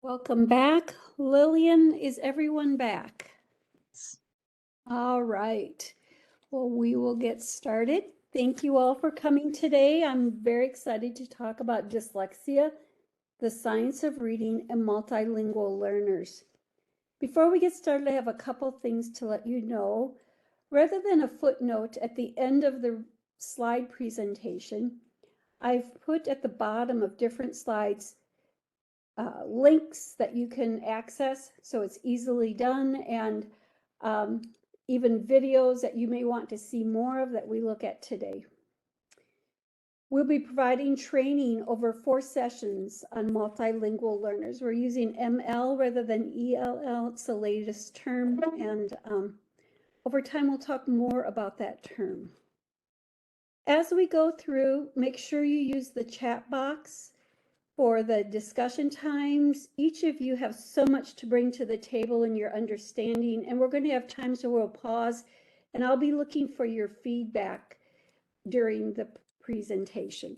Welcome back. Lillian, is everyone back? All right. Well, we will get started. Thank you all for coming today. I'm very excited to talk about dyslexia, the science of reading, and multilingual learners. Before we get started, I have a couple things to let you know. Rather than a footnote at the end of the slide presentation, I've put at the bottom of different slides links that you can access, so it's easily done, and even videos that you may want to see more of that we look at today. We'll be providing training over 4 sessions on multilingual learners. We're using ML rather than ELL. It's the latest term, and over time we'll talk more about that term. As we go through, make sure you use the chat box for the discussion times. Each of you have so much to bring to the table in your understanding, and we're going to have times where we'll pause, and I'll be looking for your feedback during the presentation.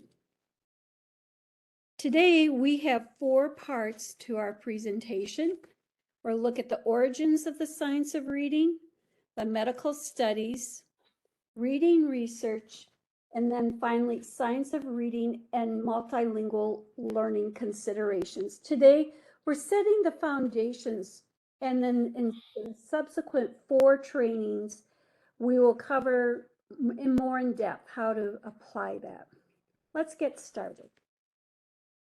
Today, we have 4 parts to our presentation. We'll look at the origins of the science of reading, the medical studies, reading research, and then finally, science of reading and multilingual learning considerations. Today, we're setting the foundations, and then in subsequent 4 trainings, we will cover more in depth how to apply that. Let's get started.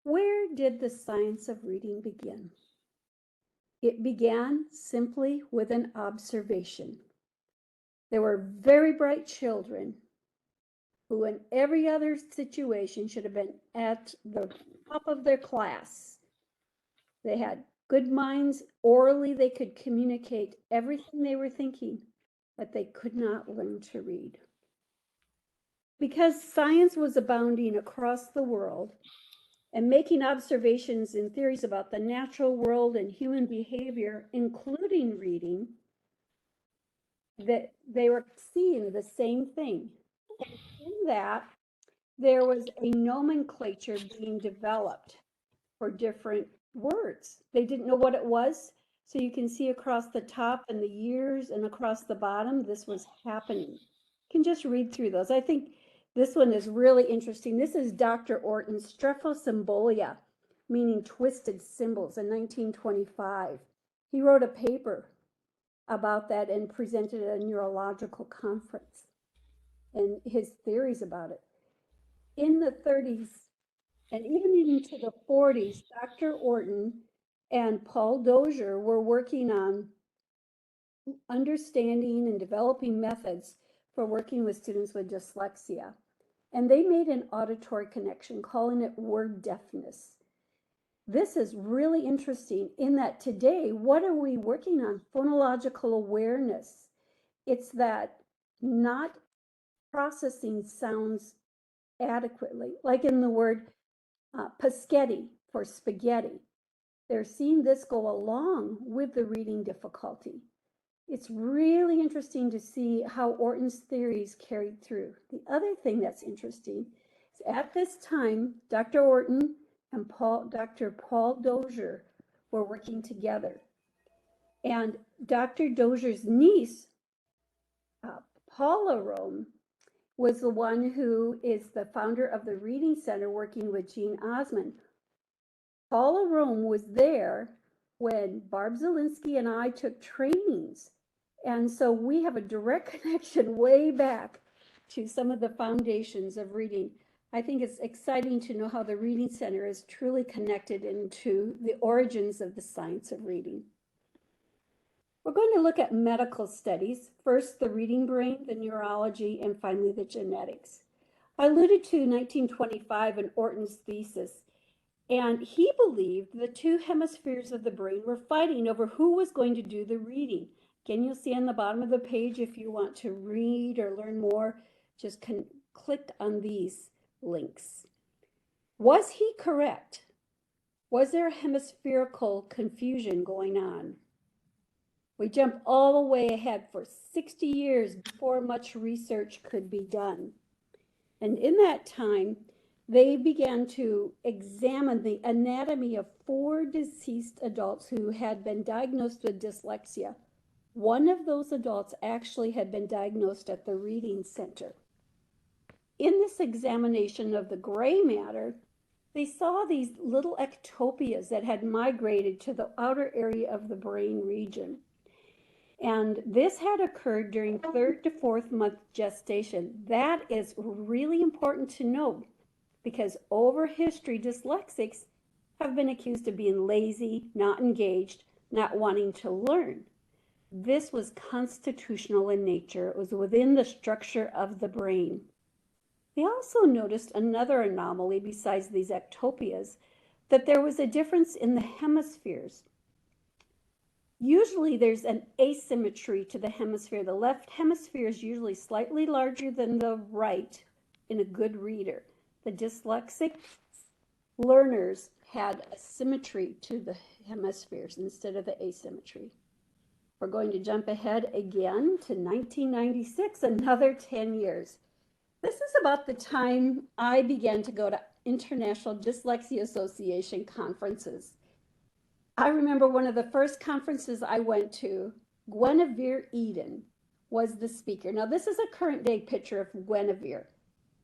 Where did the science of reading begin? It began simply with an observation. There were very bright children who in every other situation should have been at the top of their class. They had good minds. Orally, they could communicate everything they were thinking, but they could not learn to read. Because science was abounding across the world and making observations and theories about the natural world and human behavior, including reading, that they were seeing the same thing. And in that, there was a nomenclature being developed for different words. They didn't know what it was. So you can see across the top and the years and across the bottom, this was happening. You can just read through those. I think this one is really interesting. This is Dr. Orton's Strephosymboliae, meaning twisted symbols, in 1925. He wrote a paper about that and presented at a neurological conference and his theories about it. In the 30s and even into the 40s, Dr. Orton and Paul Dozier were working on understanding and developing methods for working with students with dyslexia. And they made an auditory connection, calling it word deafness. This is really interesting in that today, what are we working on? Phonological awareness. It's that not processing sounds adequately, like in the word paschetti for spaghetti. They're seeing this go along with the reading difficulty. It's really interesting to see how Orton's theories carried through. The other thing that's interesting is at this time, Dr. Orton and Dr. Paul Dozier were working together. And Dr. Dozier's niece, Paula Rome, was the one who is the founder of the Reading Center working with Jean Osmond. Paula Rome was there when Barb Zielinski and I took trainings. And so we have a direct connection way back to some of the foundations of reading. I think it's exciting to know how the Reading Center is truly connected into the origins of the science of reading. We're going to look at medical studies. First, the reading brain, the neurology, and finally the genetics. I alluded to 1925 in Orton's thesis, and he believed the 2 hemispheres of the brain were fighting over who was going to do the reading. Again, you'll see on the bottom of the page, if you want to read or learn more, just click on these links. Was he correct? Was there a hemispherical confusion going on? We jump all the way ahead for 60 years before much research could be done. And in that time, they began to examine the anatomy of 4 deceased adults who had been diagnosed with dyslexia. One of those adults actually had been diagnosed at the reading center. In this examination of the gray matter, they saw these little ectopias that had migrated to the outer area of the brain region. And this had occurred during 3rd to 4th month gestation. That is really important to note because over history, dyslexics have been accused of being lazy, not engaged, not wanting to learn. This was constitutional in nature. It was within the structure of the brain. They also noticed another anomaly besides these ectopias, that there was a difference in the hemispheres. Usually there's an asymmetry to the hemisphere. The left hemisphere is usually slightly larger than the right in a good reader. The dyslexic learners had a symmetry to the hemispheres instead of the asymmetry. We're going to jump ahead again to 1996, another 10 years. This is about the time I began to go to International Dyslexia Association conferences. I remember one of the first conferences I went to, Guinevere Eden was the speaker. Now, this is a current day picture of Guinevere.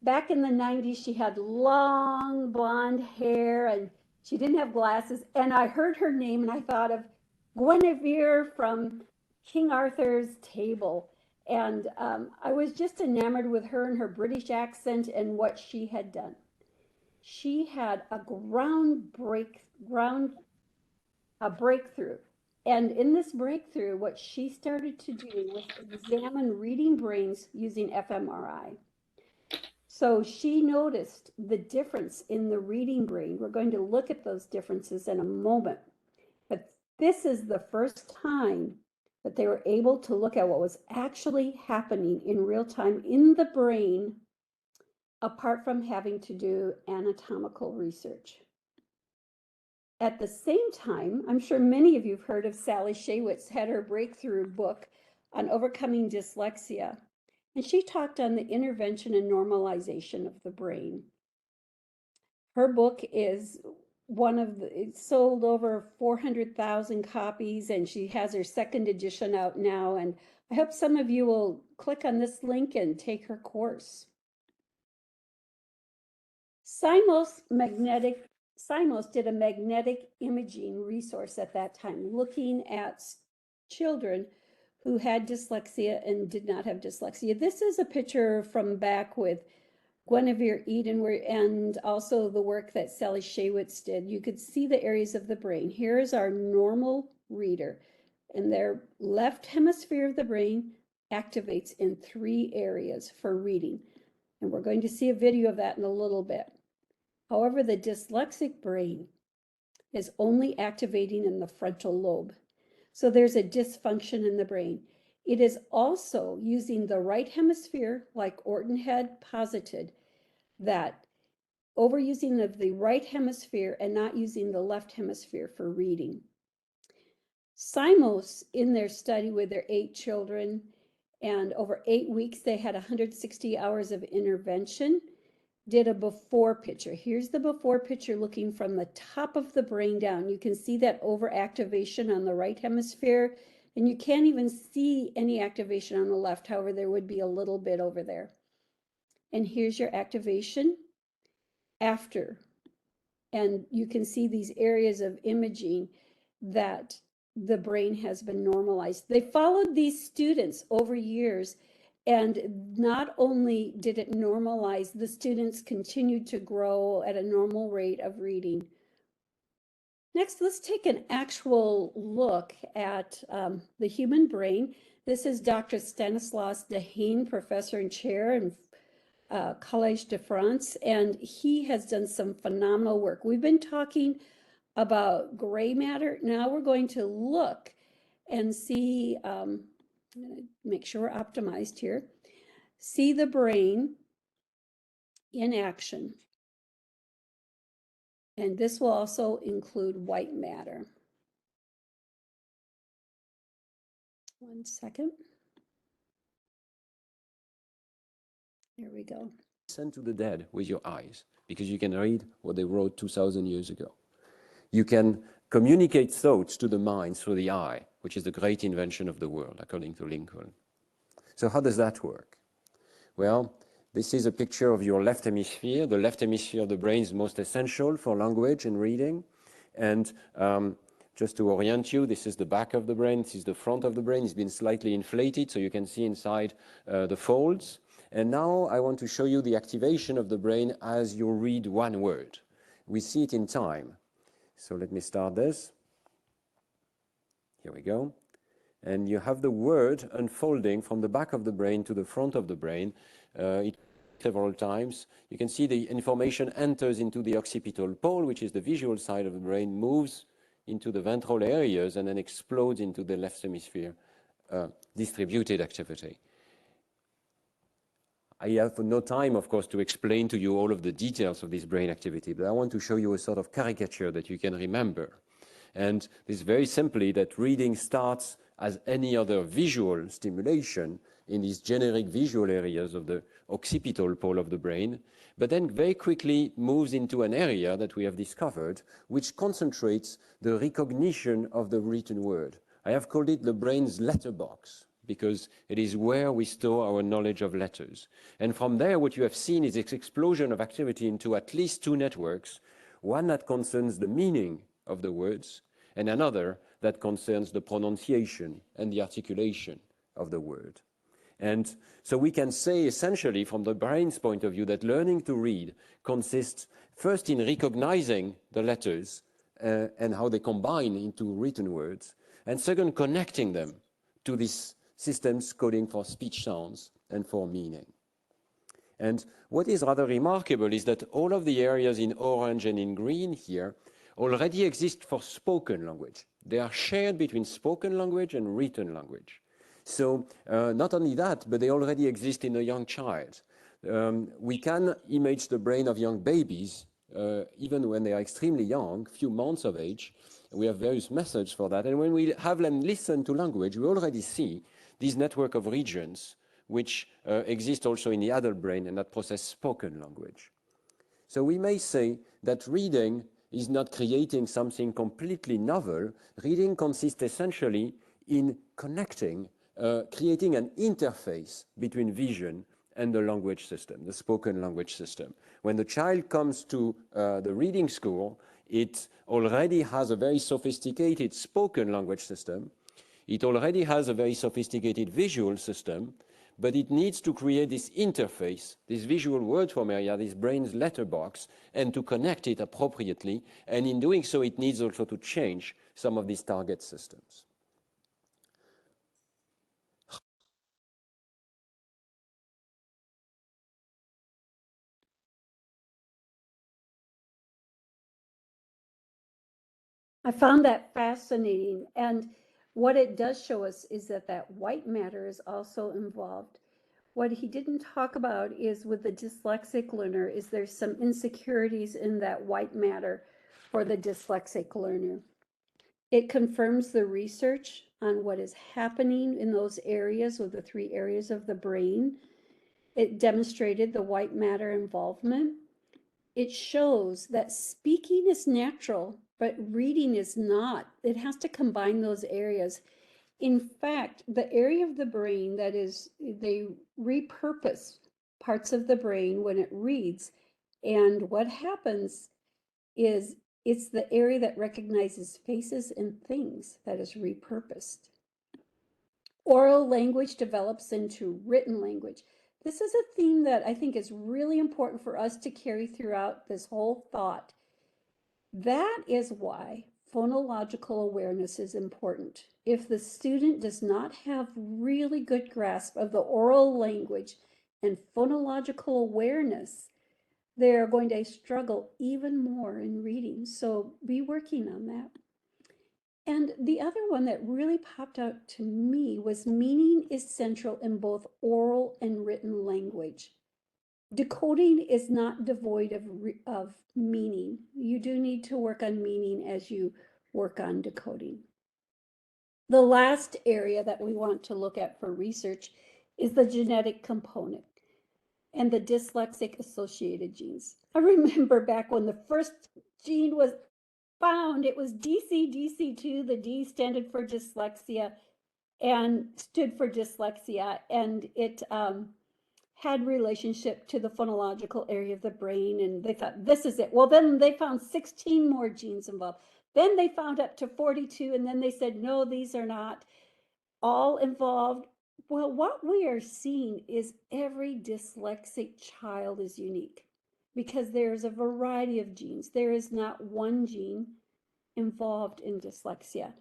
Back in the 90s, she had long blonde hair and she didn't have glasses. And I heard her name and I thought of Guinevere from King Arthur's Table. And I was just enamored with her and her British accent and what she had done. She had a breakthrough. And in this breakthrough, what she started to do was examine reading brains using fMRI. So she noticed the difference in the reading brain. We're going to look at those differences in a moment. But this is the first time that they were able to look at what was actually happening in real time in the brain, apart from having to do anatomical research. At the same time, I'm sure many of you have heard of Sally Shaywitz, had her breakthrough book on overcoming dyslexia. And she talked on the intervention and normalization of the brain. Her book is it sold over 400,000 copies, and she has her 2nd edition out now. And I hope some of you will click on this link and take her course. Simos did a magnetic imaging resource at that time, looking at children who had dyslexia and did not have dyslexia. This is a picture from back with Guinevere Eden and also the work that Sally Shaywitz did. You could see the areas of the brain. Here is our normal reader, and their left hemisphere of the brain activates in 3 areas for reading. And we're going to see a video of that in a little bit. However, the dyslexic brain is only activating in the frontal lobe. So there's a dysfunction in the brain. It is also using the right hemisphere, like Orton had posited, that overusing of the right hemisphere and not using the left hemisphere for reading. Simos, in their study with their 8 children, and over 8 weeks, they had 160 hours of intervention, did a before picture. Here's the before picture looking from the top of the brain down. You can see that overactivation on the right hemisphere, and you can't even see any activation on the left. However, there would be a little bit over there. And here's your activation after. And you can see these areas of imaging that the brain has been normalized. They followed these students over years, and not only did it normalize, the students continued to grow at a normal rate of reading. Next, let's take an actual look at the human brain. This is Dr. Stanislas Dehaene, professor and chair in Collège de France, and he has done some phenomenal work. We've been talking about gray matter. Now we're going to look and see, I'm going to make sure we're optimized here, see the brain in action. And this will also include white matter. One second. There we go. Listen to the dead with your eyes. because you can read what they wrote 2,000 years ago. You can communicate thoughts to the mind through the eye, which is the great invention of the world, according to Lincoln. So how does that work? Well, this is a picture of your left hemisphere. The left hemisphere of the brain is most essential for language and reading. And just to orient you, this is the back of the brain, this is the front of the brain. It's been slightly inflated, so you can see inside the folds. And now I want to show you the activation of the brain as you read one word. We see it in time. So let me start this. Here we go. And you have the word unfolding from the back of the brain to the front of the brain several times. You can see the information enters into the occipital pole, which is the visual side of the brain, moves into the ventral areas, and then explodes into the left hemisphere distributed activity. I have no time, of course, to explain to you all of the details of this brain activity, but I want to show you a sort of caricature that you can remember. And this is very simply that reading starts as any other visual stimulation in these generic visual areas of the occipital pole of the brain, but then very quickly moves into an area that we have discovered, which concentrates the recognition of the written word. I have called it the brain's letterbox, because it is where we store our knowledge of letters. And from there, what you have seen is this explosion of activity into at least two networks, one that concerns the meaning of the words, and another that concerns the pronunciation and the articulation of the word. And so we can say essentially from the brain's point of view that learning to read consists first in recognizing the letters and how they combine into written words, and second, connecting them to these systems coding for speech sounds and for meaning. And what is rather remarkable is that all of the areas in orange and in green here already exist for spoken language. They are shared between spoken language and written language. So not only that, but they already exist in a young child. We can image the brain of young babies, even when they are extremely young, few months of age. We have various methods for that. And when we have them listen to language, we already see this network of regions which exist also in the adult brain and that process spoken language. So we may say that reading is not creating something completely novel. Reading consists essentially in connecting, creating an interface between vision and the language system, the spoken language system. When the child comes to the reading school, it already has a very sophisticated spoken language system. It already has a very sophisticated visual system, but it needs to create this interface, this visual word form area, this brain's letterbox, and to connect it appropriately. And in doing so, it needs also to change some of these target systems. I found that fascinating. And what it does show us is that white matter is also involved. What he didn't talk about is with the dyslexic learner is there's some insecurities in that white matter for the dyslexic learner. It confirms the research on what is happening in those areas, or the three areas of the brain. It demonstrated the white matter involvement. It shows that speaking is natural, but reading is not. It has to combine those areas. In fact, the area of the brain that is, they repurpose parts of the brain when it reads. And what happens is it's the area that recognizes faces and things that is repurposed. Oral language develops into written language. This is a theme that I think is really important for us to carry throughout this whole thought. That is why phonological awareness is important. If the student does not have really good grasp of the oral language and phonological awareness, they're going to struggle even more in reading. So be working on that. And the other one that really popped out to me was meaning is central in both oral and written language. Decoding is not devoid of meaning. You do need to work on meaning as you work on decoding. The last area that we want to look at for research is the genetic component. and the dyslexic associated genes. I remember back when the first gene was found, it was DC2. The D stood for dyslexia, and it had relationship to the phonological area of the brain, and they thought, this is it. Well, then they found 16 more genes involved. Then they found up to 42, and then they said, no, these are not all involved. Well, what we are seeing is every dyslexic child is unique because there's a variety of genes. There is not one gene involved in dyslexia.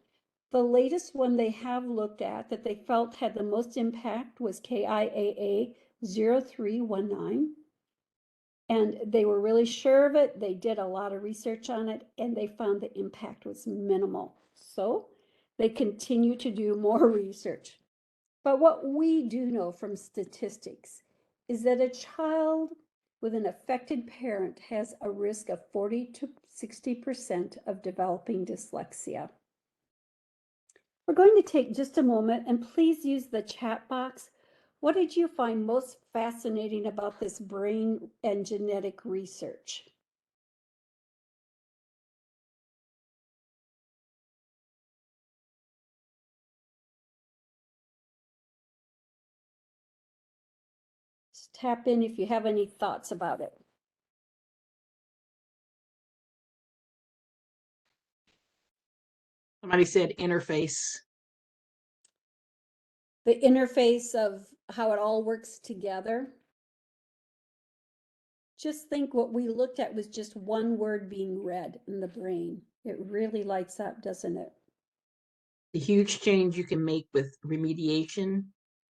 The latest one they have looked at that they felt had the most impact was KIAA 0319. And they were really sure of it. They did a lot of research on it, and they found the impact was minimal. So they continue to do more research. But what we do know from statistics is that a child with an affected parent has a risk of 40 to 60% of developing dyslexia. We're going to take just a moment, and please use the chat box. What did you find most fascinating about this brain and genetic research? Just tap in if you have any thoughts about it. Somebody said interface. The interface of how it all works together. Just think what we looked at was just one word being read in the brain. It really lights up, doesn't it? The huge change you can make with remediation,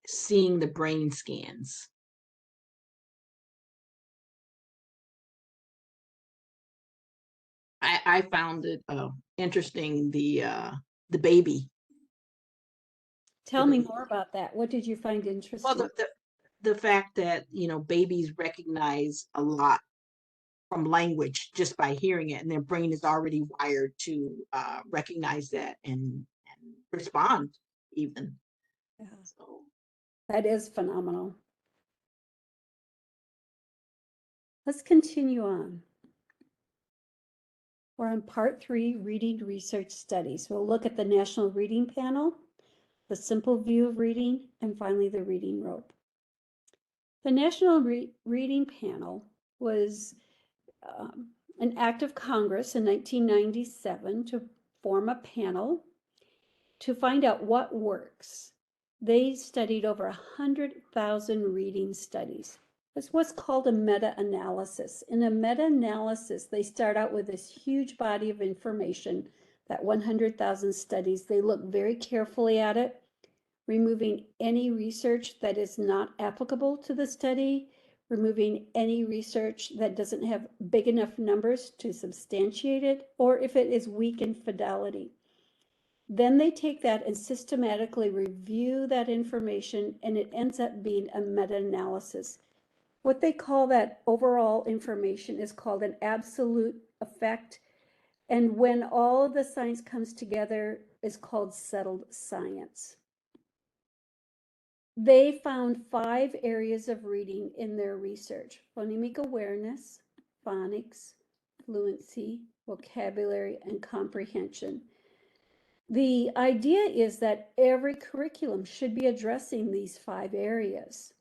seeing the brain scans. I found it interesting, the baby. Tell me more about that. What did you find interesting? Well, the fact that, you know, babies recognize a lot from language just by hearing it, and their brain is already wired to recognize that and respond even. Yeah. So That is phenomenal. Let's continue on. We're on part 3, reading research studies. We'll look at the National Reading Panel, the simple view of reading, and finally the reading rope. The National Reading Panel was an act of Congress in 1997 to form a panel to find out what works. They studied over 100,000 reading studies. It's what's called a meta-analysis. In a meta-analysis, they start out with this huge body of information, that 100,000 studies. They look very carefully at it, removing any research that is not applicable to the study, removing any research that doesn't have big enough numbers to substantiate it, or if it is weak in fidelity. Then they take that and systematically review that information, and it ends up being a meta-analysis. What they call that overall information is called an absolute effect. And when all of the science comes together, is called settled science. They found 5 areas of reading in their research: phonemic awareness, phonics, fluency, vocabulary, and comprehension. The idea is that every curriculum should be addressing these 5 areas.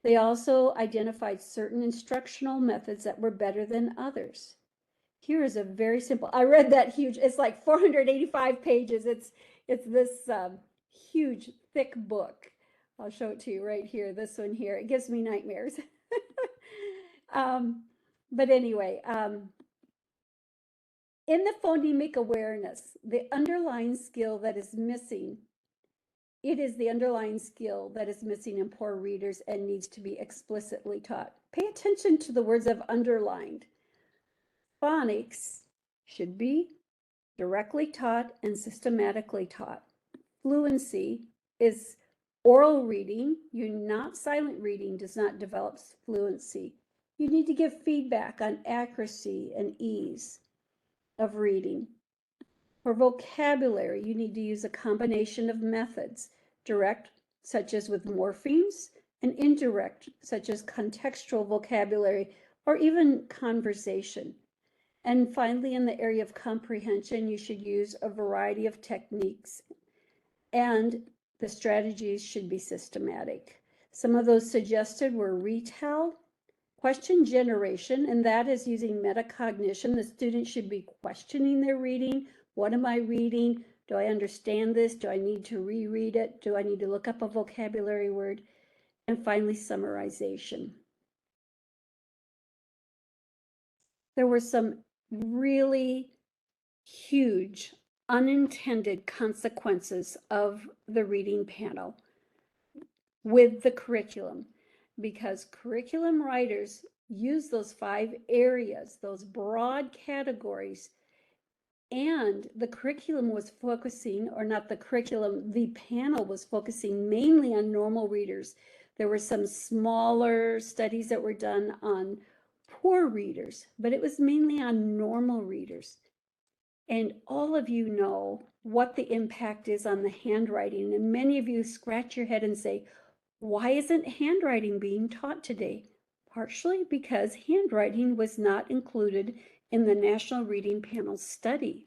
They also identified certain instructional methods that were better than others. Here is a very simple, I read that huge, it's like 485 pages. It's this huge, thick book. I'll show it to you right here, this one here. It gives me nightmares. But anyway, in the phonemic awareness, the underlying skill that is missing, it is the underlying skill that is missing in poor readers and needs to be explicitly taught. Pay attention to the words of underlined. Phonics should be directly taught and systematically taught. Fluency is oral reading. Not silent reading does not develop fluency. You need to give feedback on accuracy and ease of reading. For vocabulary, you need to use a combination of methods, direct, such as with morphemes, and indirect, such as contextual vocabulary or even conversation. And finally, in the area of comprehension, you should use a variety of techniques, and the strategies should be systematic. Some of those suggested were retell, question generation, and that is using metacognition. The student should be questioning their reading. What am I reading? Do I understand this? Do I need to reread it? Do I need to look up a vocabulary word? And finally, summarization. There were some really huge unintended consequences of the reading panel with the curriculum, because curriculum writers use those 5 areas, those broad categories, and the curriculum was focusing, or not the curriculum, the panel was focusing mainly on normal readers. There were some smaller studies that were done on poor readers, but it was mainly on normal readers. And all of you know what the impact is on the handwriting. And many of you scratch your head and say, why isn't handwriting being taught today? Partially because handwriting was not included in the National Reading Panel study,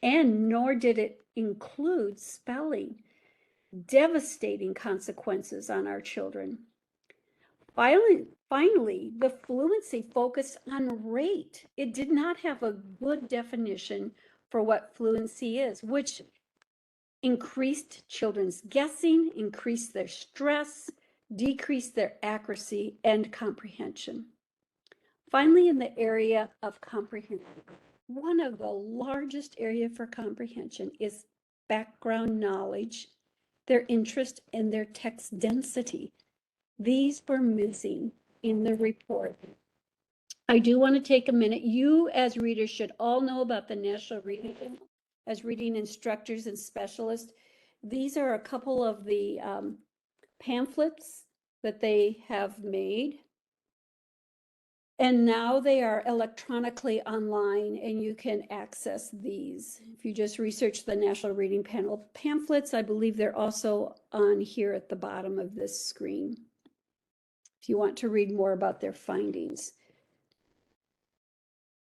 and nor did it include spelling. Devastating consequences on our children. Finally, the fluency focused on rate. It did not have a good definition for what fluency is, which increased children's guessing, increased their stress, decreased their accuracy and comprehension. Finally, in the area of comprehension, one of the largest area for comprehension is background knowledge, their interest, and their text density. These were missing in the report. I do want to take a minute. You as readers should all know about the National Reading Panel as reading instructors and specialists. These are a couple of the pamphlets that they have made. And now they are electronically online and you can access these. If you just research the National Reading Panel pamphlets, I believe they're also on here at the bottom of this screen, if you want to read more about their findings.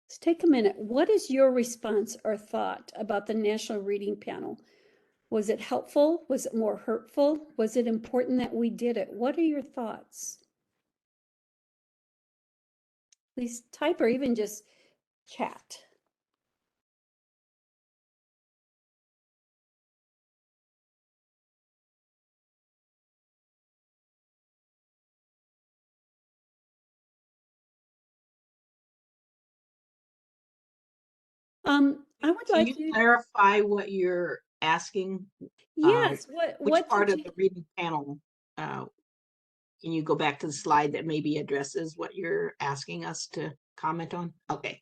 Let's take a minute. What is your response or thought about the National Reading Panel? Was it helpful? Was it more hurtful? Was it important that we did it? What are your thoughts? Please type or even just chat. I would Can like you clarify what you're asking? Yes, Which what part did of the reading panel? Can you go back to the slide that maybe addresses what you're asking us to comment on? Okay.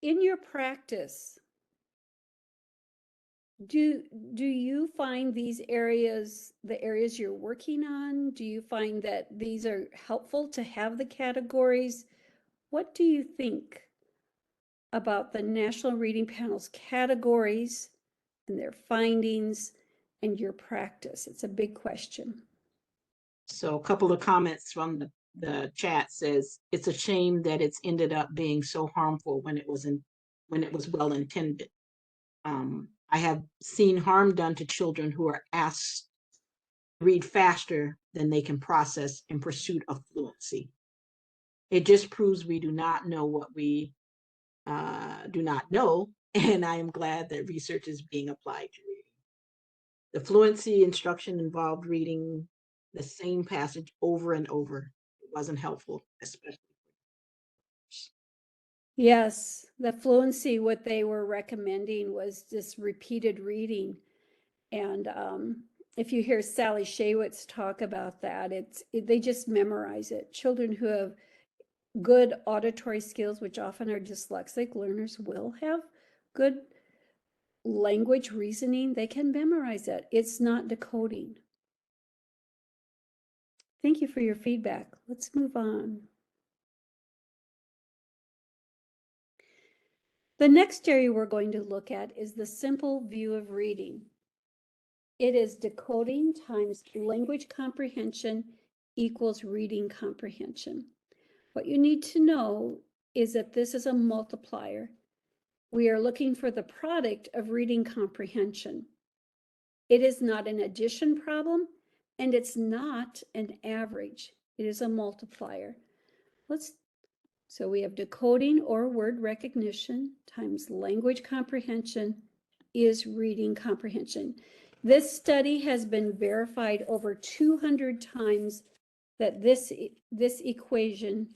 in your practice, do you find these areas the areas you're working on? Do you find that these are helpful to have the categories? What do you think about the National Reading Panel's categories and their findings and your practice? It's a big question. So a couple of comments from the chat says, it's a shame that it's ended up being so harmful when it was well intended. I have seen harm done to children who are asked to read faster than they can process in pursuit of fluency. It just proves we do not know what we do not know, and I am glad that research is being applied to reading. The fluency instruction involved reading the same passage over and over. It wasn't helpful, especially. Yes, the fluency, what they were recommending was just repeated reading. And if you hear Sally Shaywitz talk about that, they just memorize it. Children who have good auditory skills, which often are dyslexic learners, will have good language reasoning. They can memorize it. It's not decoding. Thank you for your feedback. Let's move on. The next area we're going to look at is the simple view of reading. It is decoding times language comprehension equals reading comprehension. What you need to know is that this is a multiplier. We are looking for the product of reading comprehension. It is not an addition problem, and it's not an average. It is a multiplier. So we have decoding or word recognition times language comprehension is reading comprehension. This study has been verified over 200 times that this equation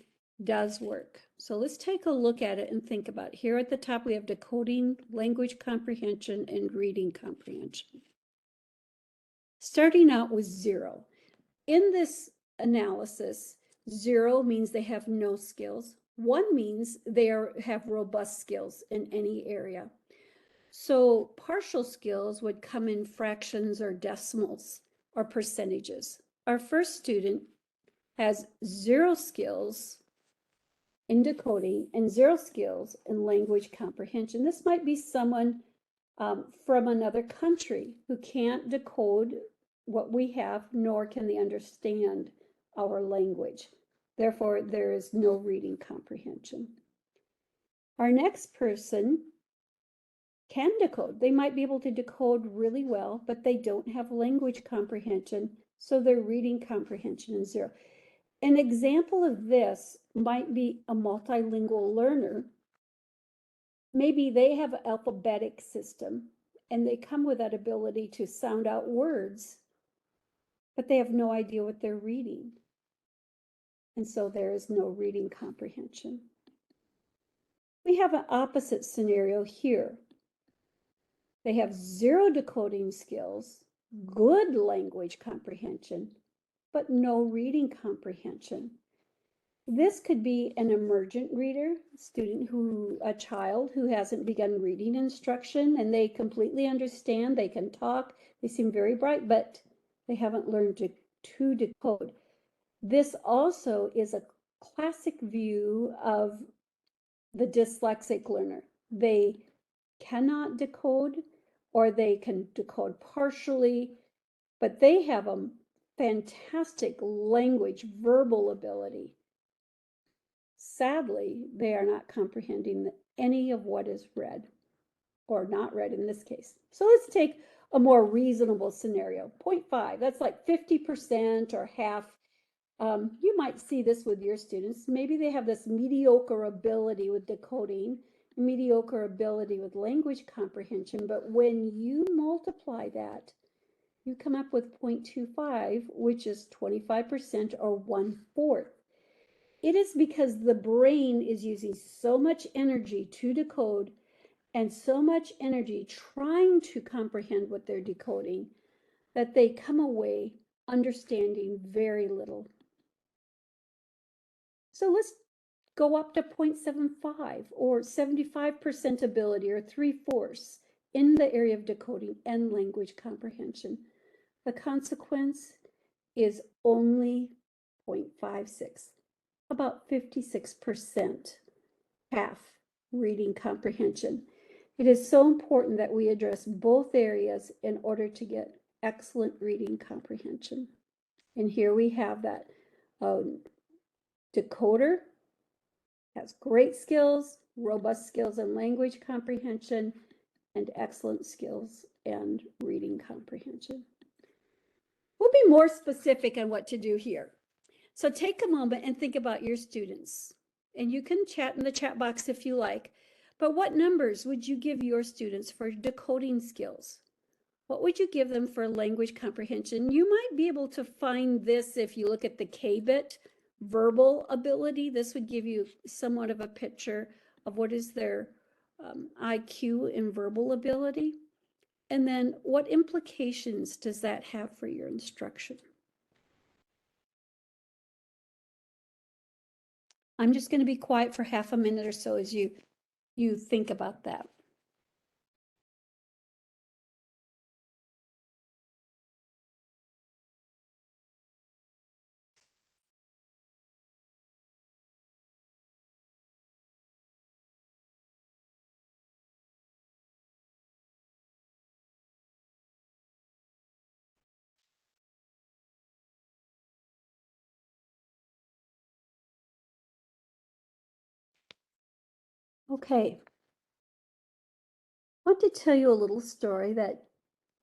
does work. So let's take a look at it and think about it. Here at the top, we have decoding, language comprehension, and reading comprehension. Starting out with 0. In this analysis, 0 means they have no skills. 1 means they have robust skills in any area. So partial skills would come in fractions or decimals or percentages. Our first student has 0 skills in decoding and 0 skills in language comprehension. This might be someone from another country who can't decode what we have, nor can they understand our language. Therefore, there is no reading comprehension. Our next person can decode. They might be able to decode really well, but they don't have language comprehension, so their reading comprehension is 0. An example of this might be a multilingual learner. Maybe they have an alphabetic system and they come with that ability to sound out words, but they have no idea what they're reading. And so there is no reading comprehension. We have an opposite scenario here. They have 0 decoding skills, good language comprehension, but no reading comprehension. This could be an emergent reader, a child who hasn't begun reading instruction, and they completely understand, they can talk, they seem very bright, but they haven't learned to decode. This also is a classic view of the dyslexic learner. They cannot decode, or they can decode partially, but they have a fantastic language, verbal ability. Sadly, they are not comprehending any of what is read, or not read in this case. So let's take a more reasonable scenario, 0.5. That's like 50% or half. You might see this with your students. Maybe they have this mediocre ability with decoding, mediocre ability with language comprehension, but when you multiply that, you come up with 0.25, which is 25% or 1/4. It is because the brain is using so much energy to decode and so much energy trying to comprehend what they're decoding that they come away understanding very little. So let's go up to 0.75 or 75% ability, or 3/4 in the area of decoding and language comprehension. The consequence is only 0.56. About 56%, half reading comprehension. It is so important that we address both areas in order to get excellent reading comprehension. And here we have that. Decoder has great skills, robust skills in language comprehension, and excellent skills and reading comprehension. We'll be more specific on what to do here. So take a moment and think about your students. And you can chat in the chat box if you like. But what numbers would you give your students for decoding skills? What would you give them for language comprehension? You might be able to find this if you look at the K-bit verbal ability. This would give you somewhat of a picture of what is their IQ in verbal ability. And then what implications does that have for your instruction? I'm just going to be quiet for half a minute or so as you think about that. Okay. I want to tell you a little story that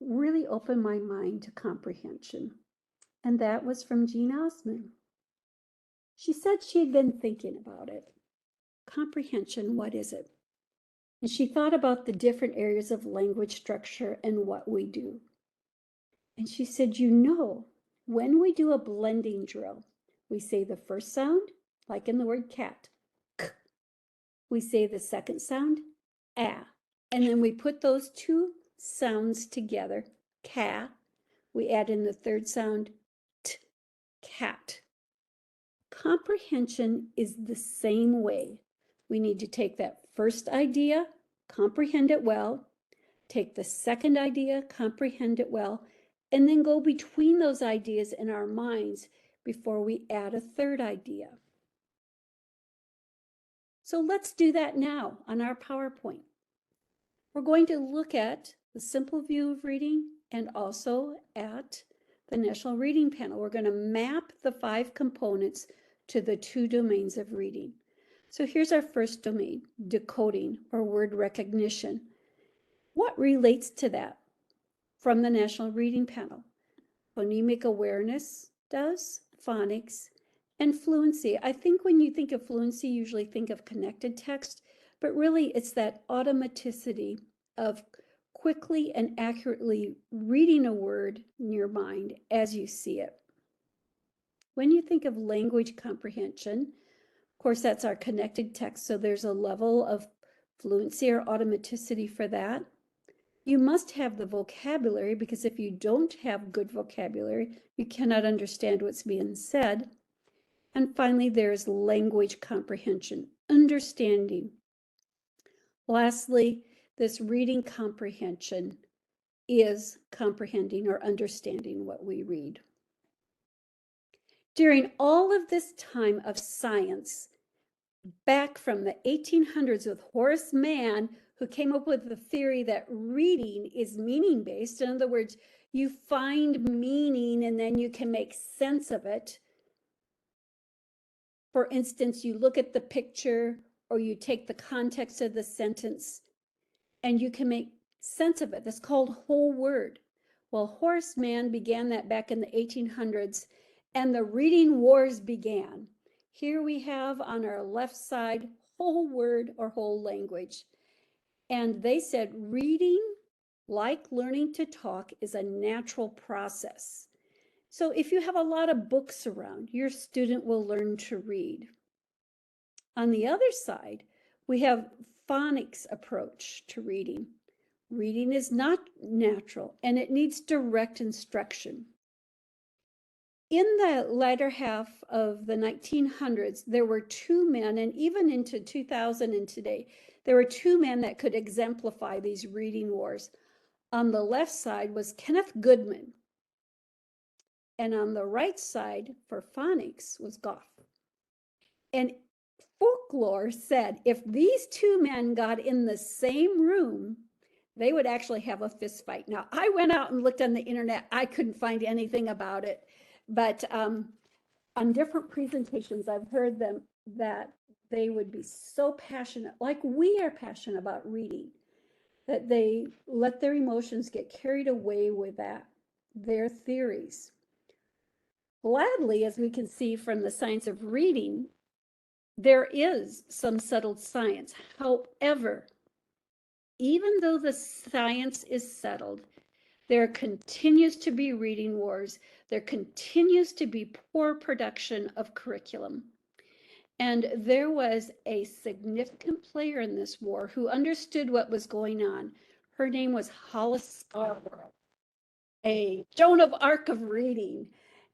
really opened my mind to comprehension, and that was from Jean Osman. She said she had been thinking about it. Comprehension, what is it? And she thought about the different areas of language structure and what we do. And she said, when we do a blending drill, we say the first sound, like in the word cat, k. We say the second sound, ah. And then we put those two sounds together, ca. We add in the third sound, t, cat. Comprehension is the same way. We need to take that first idea, comprehend it well, take the second idea, comprehend it well, and then go between those ideas in our minds before we add a third idea. So let's do that now on our PowerPoint. We're going to look at the simple view of reading and also at the National Reading Panel. We're going to map the 5 components to the 2 domains of reading. So here's our first domain, decoding or word recognition. What relates to that from the National Reading Panel? Phonemic awareness does, phonics, and fluency. I think when you think of fluency, you usually think of connected text, but really it's that automaticity of quickly and accurately reading a word in your mind as you see it. When you think of language comprehension, of course, that's our connected text, so there's a level of fluency or automaticity for that. You must have the vocabulary, because if you don't have good vocabulary, you cannot understand what's being said. And finally, there's language comprehension, understanding. Lastly, this reading comprehension is comprehending or understanding what we read. During all of this time of science, back from the 1800s with Horace Mann, who came up with the theory that reading is meaning-based. In other words, you find meaning and then you can make sense of it. For instance, you look at the picture or you take the context of the sentence and you can make sense of it. That's called whole word. Well, Horace Mann began that back in the 1800s, and the reading wars began. Here we have on our left side, whole word or whole language. And they said reading, like learning to talk, is a natural process. So if you have a lot of books around, your student will learn to read. On the other side, we have phonics approach to reading. Reading is not natural and it needs direct instruction. In the latter half of the 1900s, there were 2 men, and even into 2000 and today, there were 2 men that could exemplify these reading wars. On the left side was Kenneth Goodman, and on the right side for phonics was Goff. And folklore said if these 2 men got in the same room, they would actually have a fist fight. Now, I went out and looked on the internet. I couldn't find anything about it. But on different presentations, I've heard them that they would be so passionate, like we are passionate about reading, that they let their emotions get carried away with that, their theories. Gladly, as we can see from the science of reading, there is some settled science. However, even though the science is settled, there continues to be reading wars. There continues to be poor production of curriculum. And there was a significant player in this war who understood what was going on. Her name was Hollis Scarborough, a Joan of Arc of reading.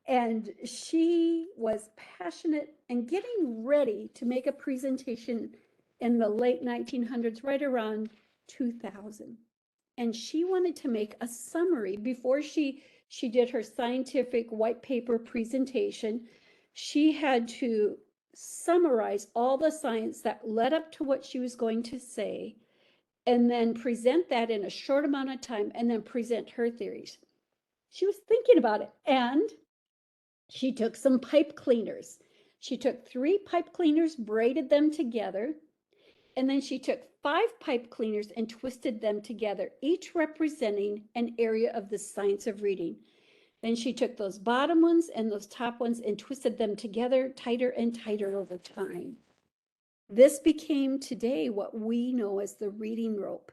And she was passionate and getting ready to make a presentation in the late 1900s, right around 2000. And she wanted to make a summary before she did her scientific white paper presentation. She had to summarize all the science that led up to what she was going to say, and then present that in a short amount of time, and then present her theories. She was thinking about it, and she took some pipe cleaners. She took 3 pipe cleaners, braided them together, And then she took 5 pipe cleaners and twisted them together, each representing an area of the science of reading. Then she took those bottom ones and those top ones and twisted them together tighter and tighter over time. This became today what we know as the reading rope.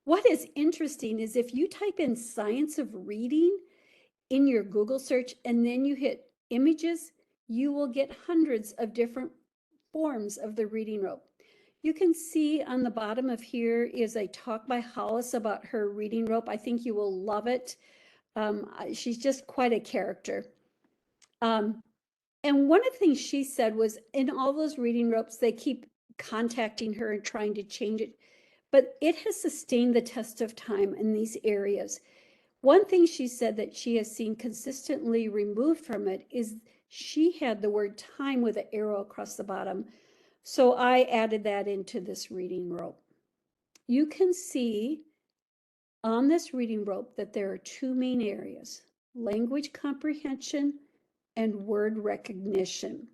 What is interesting is if you type in science of reading in your Google search and then you hit images, you will get hundreds of different forms of the reading rope. You can see on the bottom of here is a talk by Hollis about her reading rope. I think you will love it. She's just quite a character. And one of the things she said was in all those reading ropes, they keep contacting her and trying to change it, but it has sustained the test of time in these areas. One thing she said that she has seen consistently removed from it is she had the word time with an arrow across the bottom. So I added that into this reading rope. You can see on this reading rope that there are 2 main areas, language comprehension and word recognition.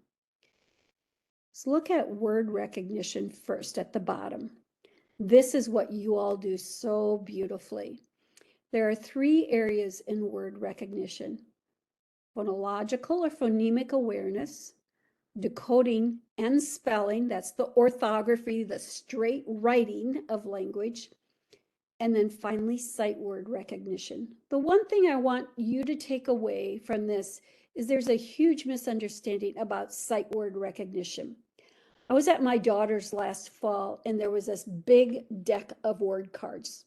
Let's look at word recognition first at the bottom. This is what you all do so beautifully. There are 3 areas in word recognition: phonological or phonemic awareness, decoding and spelling, that's the orthography, the straight writing of language, and then finally sight word recognition. The one thing I want you to take away from this is there's a huge misunderstanding about sight word recognition. I was at my daughter's last fall and there was this big deck of word cards.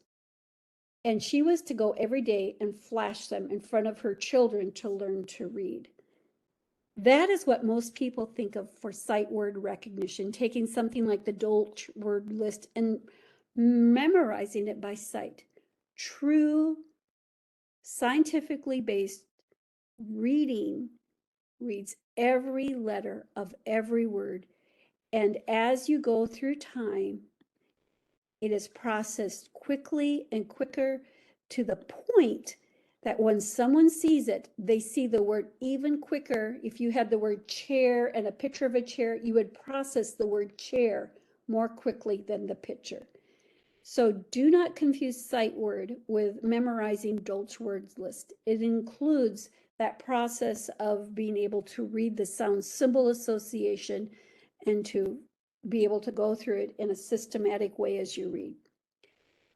And she was to go every day and flash them in front of her children to learn to read. That is what most people think of for sight word recognition, taking something like the Dolch word list and memorizing it by sight. True, scientifically based reading reads every letter of every word. And as you go through time, it is processed quickly and quicker to the point that when someone sees it, they see the word even quicker. If you had the word chair and a picture of a chair, you would process the word chair more quickly than the picture. So do not confuse sight word with memorizing Dolch words list. It includes that process of being able to read the sound symbol association and to be able to go through it in a systematic way as you read.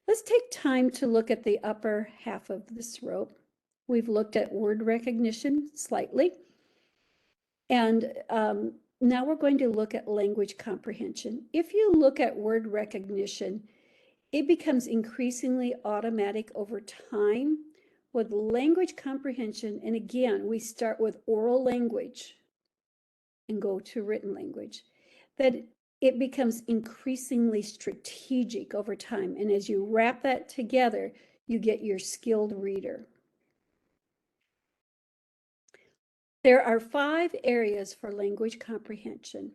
Let's take time to look at the upper half of this rope. We've looked at word recognition slightly. And now we're going to look at language comprehension. If you look at word recognition, it becomes increasingly automatic over time with language comprehension. And again, we start with oral language and go to written language, that it becomes increasingly strategic over time. And as you wrap that together, you get your skilled reader. There are 5 areas for language comprehension: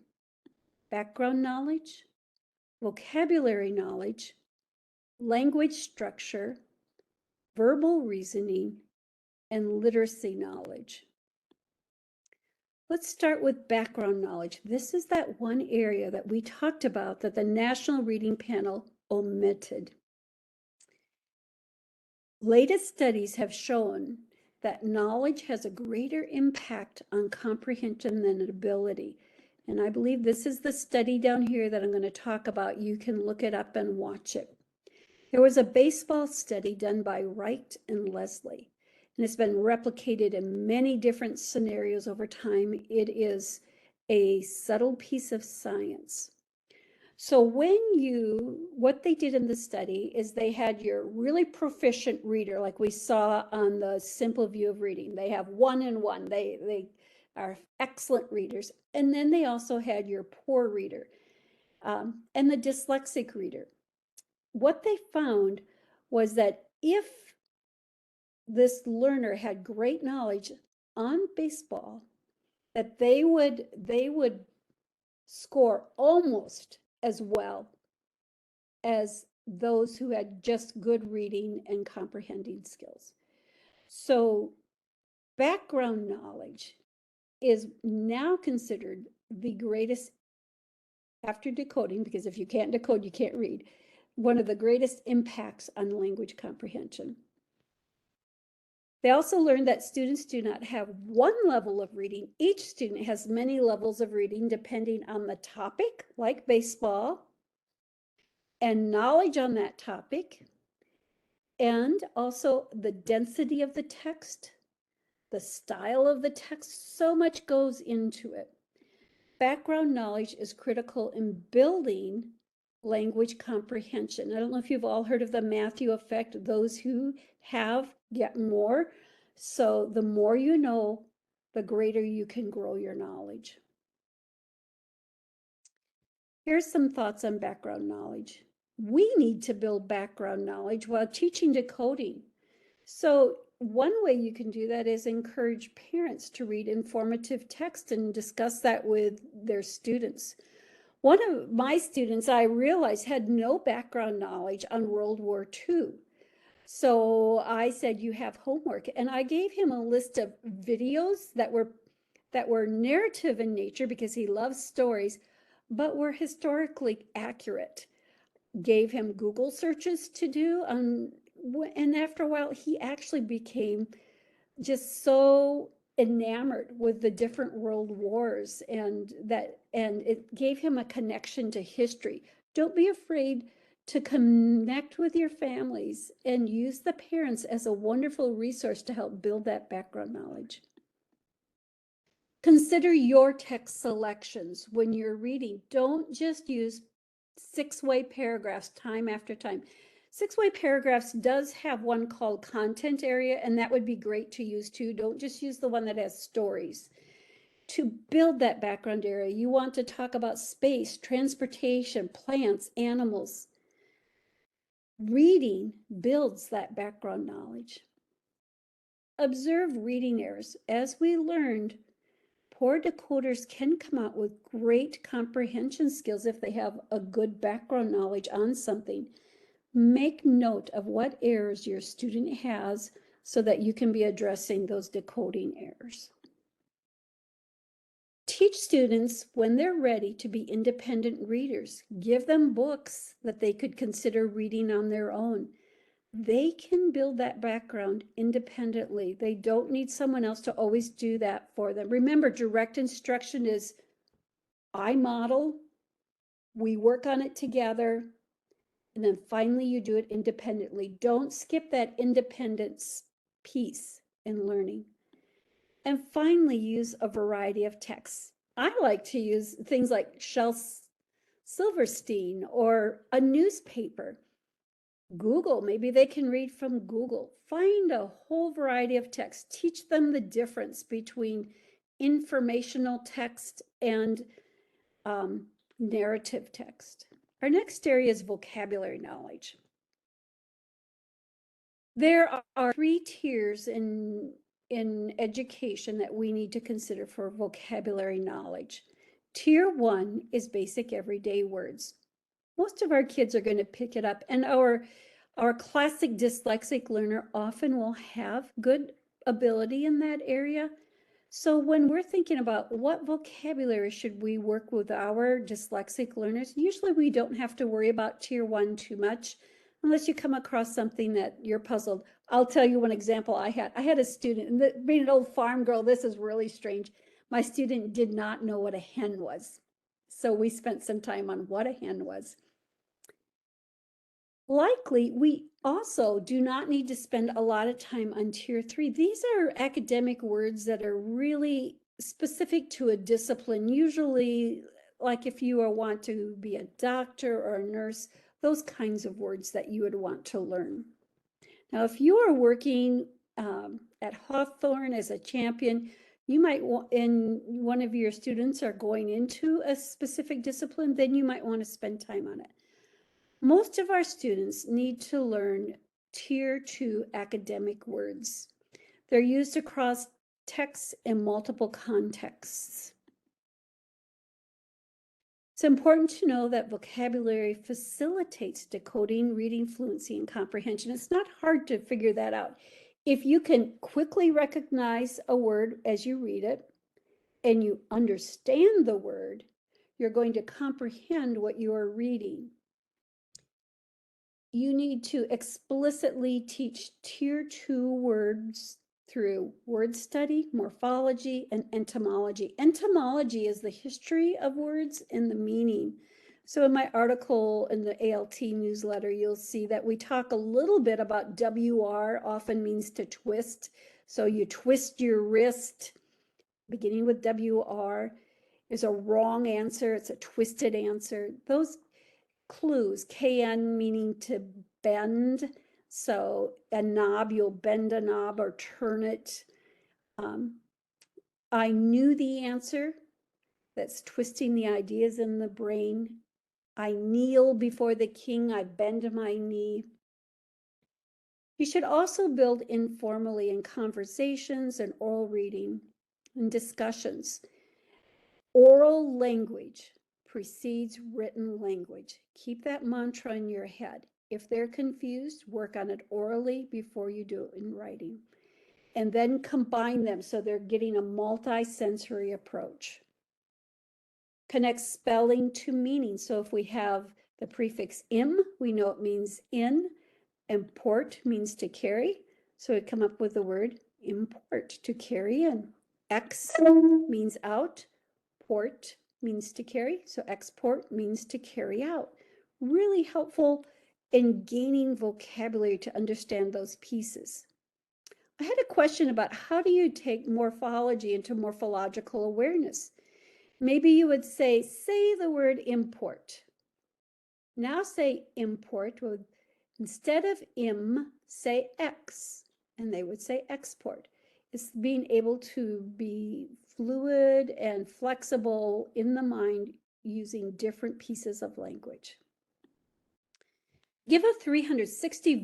background knowledge, vocabulary knowledge, language structure, verbal reasoning, and literacy knowledge. Let's start with background knowledge. This is that one area that we talked about that the National Reading Panel omitted. Latest studies have shown that knowledge has a greater impact on comprehension than ability. And I believe this is the study down here that I'm going to talk about. You can look it up and watch it. There was a baseball study done by Wright and Leslie, and it's been replicated in many different scenarios over time. It is a subtle piece of science. So what they did in the study is they had your really proficient reader, like we saw on the simple view of reading. They have 1 and 1. They are excellent readers. And then they also had your poor reader and the dyslexic reader. What they found was that if this learner had great knowledge on baseball, that they would score almost as well as those who had just good reading and comprehending skills. So background knowledge is now considered the greatest after decoding, because if you can't decode, you can't read, one of the greatest impacts on language comprehension. They also learned that students do not have one level of reading. Each student has many levels of reading depending on the topic, like baseball, and knowledge on that topic, and also the density of the text, the style of the text. So much goes into it. Background knowledge is critical in building language comprehension. I don't know if you've all heard of the Matthew effect. Those who have get more. So the more you know, the greater you can grow your knowledge. Here's some thoughts on background knowledge. We need to build background knowledge while teaching decoding. So one way you can do that is encourage parents to read informative text and discuss that with their students. One of my students, I realized, had no background knowledge on World War II. So I said, you have homework. And I gave him a list of videos that were narrative in nature because he loves stories, but were historically accurate. Gave him Google searches to do. And after a while, he actually became just so enamored with the different world wars, and it gave him a connection to history. Don't be afraid to connect with your families and use the parents as a wonderful resource to help build that background knowledge. Consider your text selections when you're reading. Don't just use six-way paragraphs time after time. Six-way paragraphs does have one called content area, and that would be great to use too. Don't just use the one that has stories. To build that background area, you want to talk about space, transportation, plants, animals. Reading builds that background knowledge. Observe reading errors. As we learned, poor decoders can come out with great comprehension skills if they have a good background knowledge on something. Make note of what errors your student has so that you can be addressing those decoding errors. Teach students when they're ready to be independent readers. Give them books that they could consider reading on their own. They can build that background independently. They don't need someone else to always do that for them. Remember, direct instruction is I model, we work on it together, and then finally you do it independently. Don't skip that independence piece in learning. And finally, use a variety of texts. I like to use things like Shel Silverstein or a newspaper. Google, maybe they can read from Google. Find a whole variety of text. Teach them the difference between informational text and narrative text. Our next area is vocabulary knowledge. There are 3 tiers in education that we need to consider for vocabulary knowledge. Tier 1 is basic everyday words. Most of our kids are going to pick it up, and our classic dyslexic learner often will have good ability in that area. So when we're thinking about what vocabulary should we work with our dyslexic learners, usually we don't have to worry about tier 1 too much, unless you come across something that you're puzzled. I'll tell you one example I had. I had a student, and being an old farm girl, this is really strange. My student did not know what a hen was. So we spent some time on what a hen was. Likely, we also do not need to spend a lot of time on tier 3. These are academic words that are really specific to a discipline, usually like if you want to be a doctor or a nurse, those kinds of words that you would want to learn. Now, if you are working at Hawthorne as a champion, you might want, and one of your students are going into a specific discipline, then you might want to spend time on it. Most of our students need to learn tier 2 academic words. They're used across texts in multiple contexts. It's important to know that vocabulary facilitates decoding, reading, fluency, and comprehension. It's not hard to figure that out. If you can quickly recognize a word as you read it, and you understand the word, you're going to comprehend what you are reading. You need to explicitly teach Tier 2 words through word study, morphology, and etymology. Etymology is the history of words and the meaning. So in my article in the ALT newsletter, you'll see that we talk a little bit about WR, often means to twist. So you twist your wrist, beginning with WR is a wrong answer. It's a twisted answer. Those clues, KN meaning to bend. So a knob, you'll bend a knob or turn it. I knew the answer. That's twisting the ideas in the brain. I kneel before the king. I bend my knee. You should also build informally in conversations and oral reading and discussions. Oral language precedes written language. Keep that mantra in your head. If they're confused, work on it orally before you do it in writing. And then combine them so they're getting a multi-sensory approach. Connect spelling to meaning. So if we have the prefix im, we know it means in, and port means to carry. So we come up with the word import, to carry in. Ex means out. Port means to carry, so export means to carry out. Really helpful in gaining vocabulary to understand those pieces. I had a question about how do you take morphology into morphological awareness? Maybe you would say the word import. Now say import. Well, instead of im, say ex, and they would say export. It's being able to be fluid and flexible in the mind using different pieces of language. Give a 360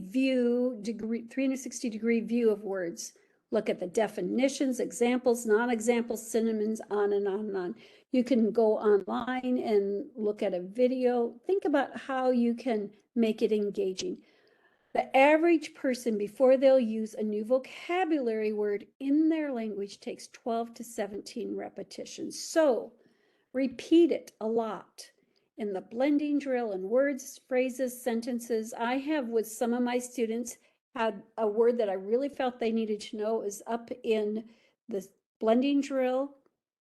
degree view of words. Look at the definitions, examples, non-examples, synonyms, on and on and on. You can go online and look at a video. Think about how you can make it engaging. The average person, before they'll use a new vocabulary word in their language, takes 12 to 17 repetitions. So repeat it a lot. In the blending drill and words, phrases, sentences, I have with some of my students had a word that I really felt they needed to know is up in the blending drill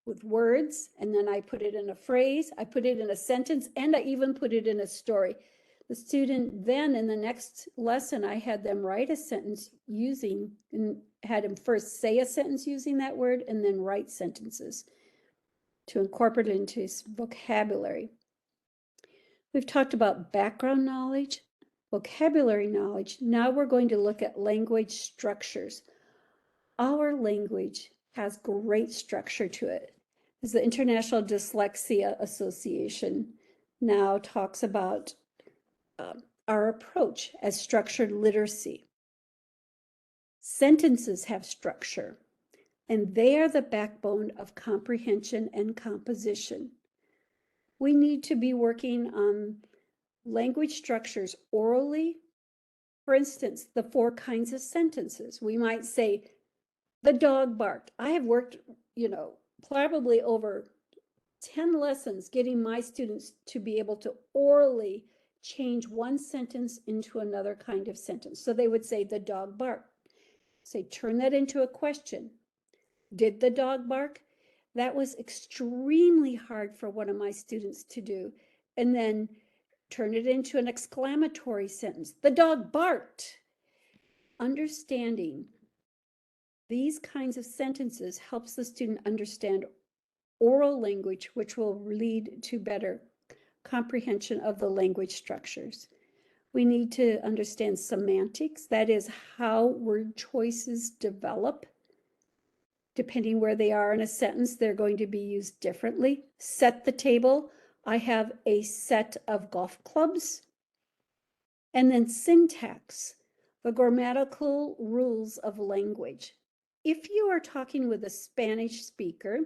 with words, and then I put it in a phrase, I put it in a sentence, and I even put it in a story. The student then in the next lesson, I had them write a sentence using, and had him first say a sentence using that word and then write sentences to incorporate it into his vocabulary. We've talked about background knowledge, vocabulary knowledge. Now we're going to look at language structures. Our language has great structure to it. As the International Dyslexia Association now talks about our approach as structured literacy. Sentences have structure, and they are the backbone of comprehension and composition. We need to be working on language structures orally. For instance, the 4 kinds of sentences. We might say, the dog barked. I have worked, probably over 10 lessons getting my students to be able to orally change one sentence into another kind of sentence. So they would say, the dog barked. Say, turn that into a question. Did the dog bark? That was extremely hard for one of my students to do. And then turn it into an exclamatory sentence. The dog barked. Understanding these kinds of sentences helps the student understand oral language, which will lead to better comprehension of the language structures. We need to understand semantics, that is how word choices develop. Depending where they are in a sentence, they're going to be used differently. Set the table. I have a set of golf clubs. And then syntax, the grammatical rules of language. If you are talking with a Spanish speaker,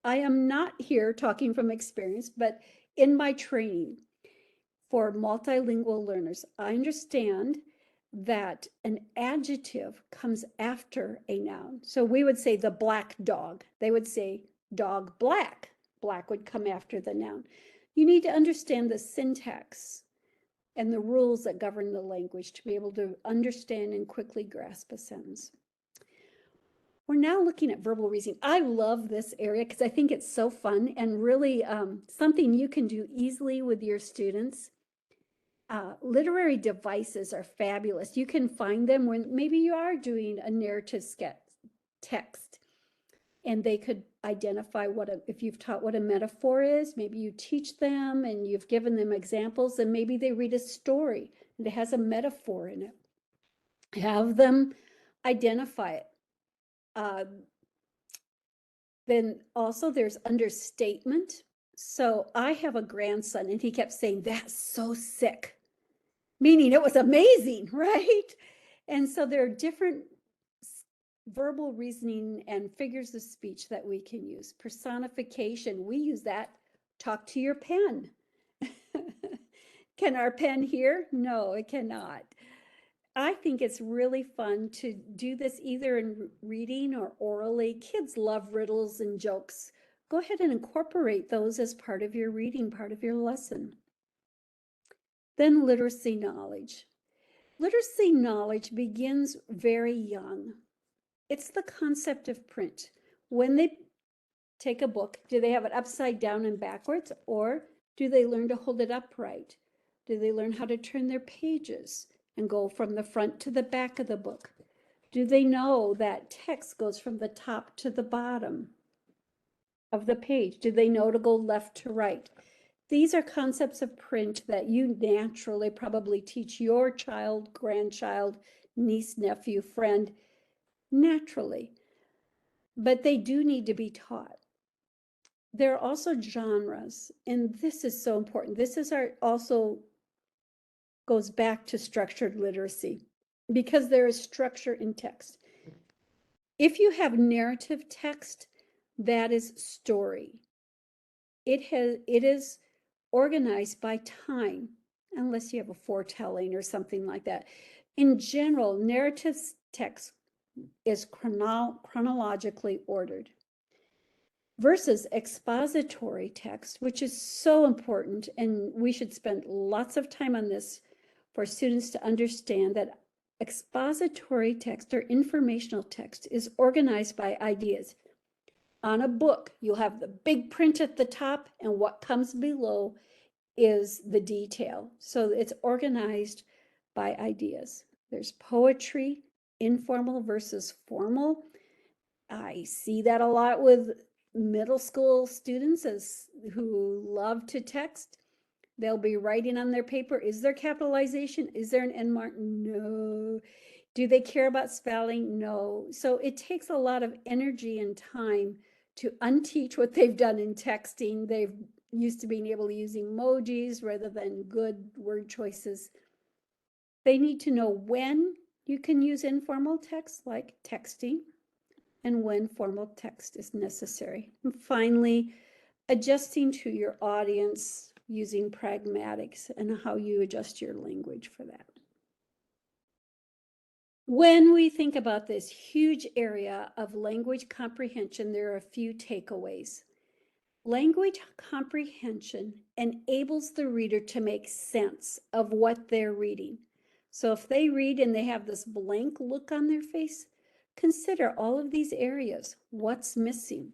I am not here talking from experience, but in my training for multilingual learners, I understand that an adjective comes after a noun. So we would say the black dog. They would say dog black. black would come after the noun. You need to understand the syntax and the rules that govern the language to be able to understand and quickly grasp a sentence. We're now looking at verbal reasoning. I love this area because I think it's so fun and really something you can do easily with your students. Literary devices are fabulous. You can find them when maybe you are doing a narrative text and they could identify if you've taught what a metaphor is, maybe you teach them and you've given them examples, and maybe they read a story and it has a metaphor in it. Have them identify it. Then also there's understatement. So I have a grandson and he kept saying, "That's so sick," meaning it was amazing, right? And so there are different verbal reasoning and figures of speech that we can use. Personification, we use that. Talk to your pen. Can our pen hear? No, it cannot. I think it's really fun to do this either in reading or orally. Kids love riddles and jokes. Go ahead and incorporate those as part of your reading, part of your lesson. Then literacy knowledge. Literacy knowledge begins very young. It's the concept of print. When they take a book, do they have it upside down and backwards, or do they learn to hold it upright? Do they learn how to turn their pages and go from the front to the back of the book? Do they know that text goes from the top to the bottom of the page? Do they know to go left to right? These are concepts of print that you naturally probably teach your child, grandchild, niece, nephew, friend, naturally. But they do need to be taught. There are also genres, and this is so important. This is also goes back to structured literacy because there is structure in text. If you have narrative text, that is story. It is organized by time, unless you have a foretelling or something like that. In general, narrative text is chronologically ordered versus expository text, which is so important, and we should spend lots of time on this for students to understand that expository text or informational text is organized by ideas. On a book, you'll have the big print at the top, and what comes below is the detail. So it's organized by ideas. There's poetry, informal versus formal. I see that a lot with middle school students who love to text. They'll be writing on their paper. Is there capitalization? Is there an end mark? No. Do they care about spelling? No. So it takes a lot of energy and time to unteach what they've done in texting. They've used to being able to use emojis rather than good word choices. They need to know when you can use informal text like texting and when formal text is necessary. And finally, adjusting to your audience using pragmatics and how you adjust your language for that. When we think about this huge area of language comprehension, there are a few takeaways. Language comprehension enables the reader to make sense of what they're reading. So if they read and they have this blank look on their face, consider all of these areas. What's missing?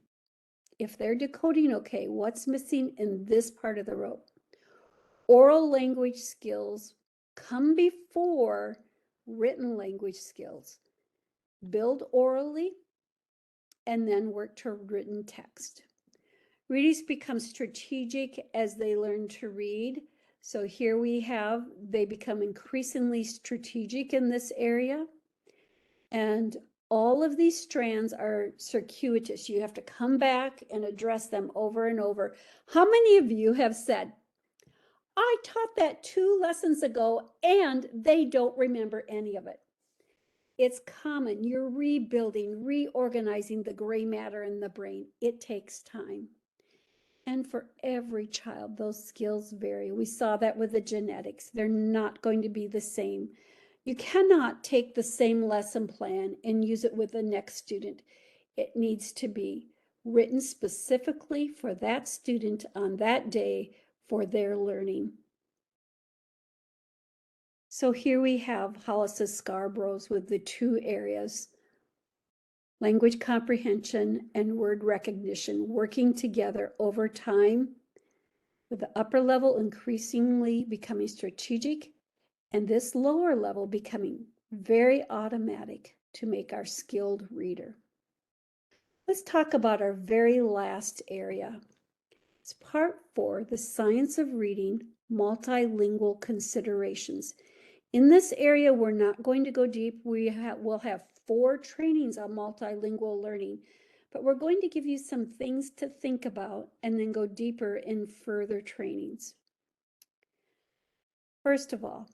If they're decoding okay, what's missing in this part of the rope? Oral language skills come before written language skills. Build orally and then work to written text. Readers become strategic as they learn to read. So here we have, they become increasingly strategic in this area. And all of these strands are circuitous. You have to come back and address them over and over. How many of you have said, I taught that 2 lessons ago and they don't remember any of it? It's common. You're rebuilding, reorganizing the gray matter in the brain. It takes time. And for every child, those skills vary. We saw that with the genetics. They're not going to be the same. You cannot take the same lesson plan and use it with the next student. It needs to be written specifically for that student on that day for their learning. So here we have Hollis's Scarborough's with the two areas, language comprehension and word recognition, working together over time, with the upper level increasingly becoming strategic and this lower level becoming very automatic to make our skilled reader. Let's talk about our very last area. It's part 4, the science of reading, multilingual considerations. In this area, we're not going to go deep. We'll have 4 trainings on multilingual learning, but we're going to give you some things to think about and then go deeper in further trainings. First of all,